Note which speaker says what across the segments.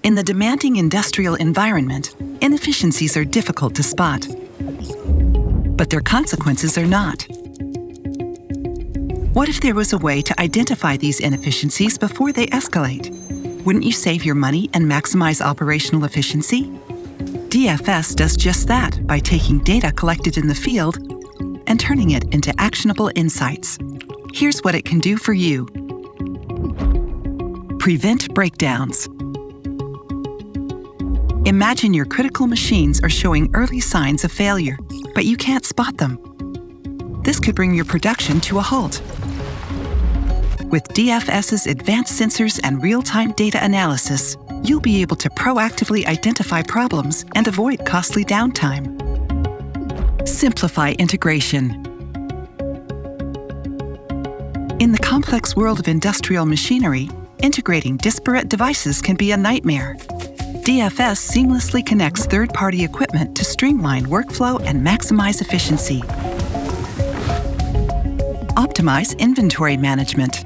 Speaker 1: In the demanding industrial environment, inefficiencies are difficult to spot. But their consequences are not. What if there was a way to identify these inefficiencies before they escalate? Wouldn't you save your money and maximize operational efficiency? DFS does just that by taking data collected in the field and turning it into actionable insights. Here's what it can do for you. Prevent breakdowns. Imagine your critical machines are showing early signs of failure, but you can't spot them. This could bring your production to a halt. With DFS's advanced sensors and real-time data analysis, you'll be able to proactively identify problems and avoid costly downtime. Simplify integration. In the complex world of industrial machinery, integrating disparate devices can be a nightmare. DFS seamlessly connects third-party equipment to streamline workflow and maximize efficiency. Optimize inventory management.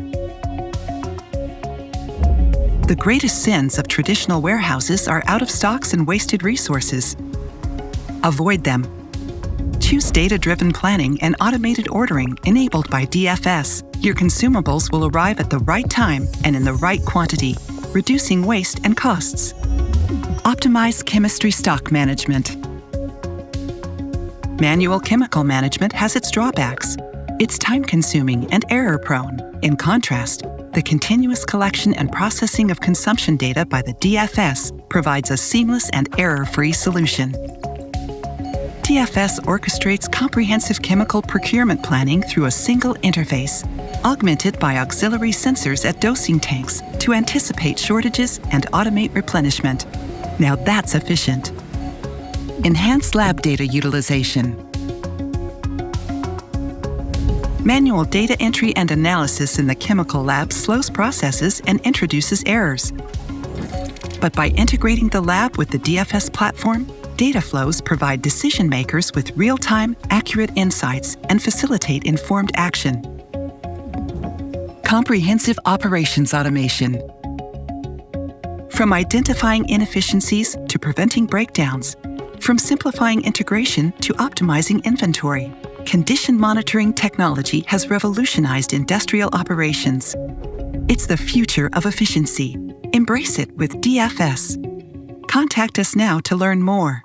Speaker 1: The greatest sins of traditional warehouses are out of stocks and wasted resources. Avoid them. Choose data-driven planning and automated ordering enabled by DFS. Your consumables will arrive at the right time and in the right quantity, reducing waste and costs. Optimize chemistry stock management. Manual chemical management has its drawbacks. It's time-consuming and error-prone. In contrast, the continuous collection and processing of consumption data by the DFS provides a seamless and error-free solution. DFS orchestrates comprehensive chemical procurement planning through a single interface, augmented by auxiliary sensors at dosing tanks to anticipate shortages and automate replenishment. Now that's efficient. Enhance lab data utilization. Manual data entry and analysis in the chemical lab slows processes and introduces errors. But by integrating the lab with the DFS platform, data flows provide decision makers with real-time, accurate insights and facilitate informed action. Comprehensive operations automation. From identifying inefficiencies to preventing breakdowns, from simplifying integration to optimizing inventory, condition monitoring technology has revolutionized industrial operations. It's the future of efficiency. Embrace it with DFS. Contact us now to learn more.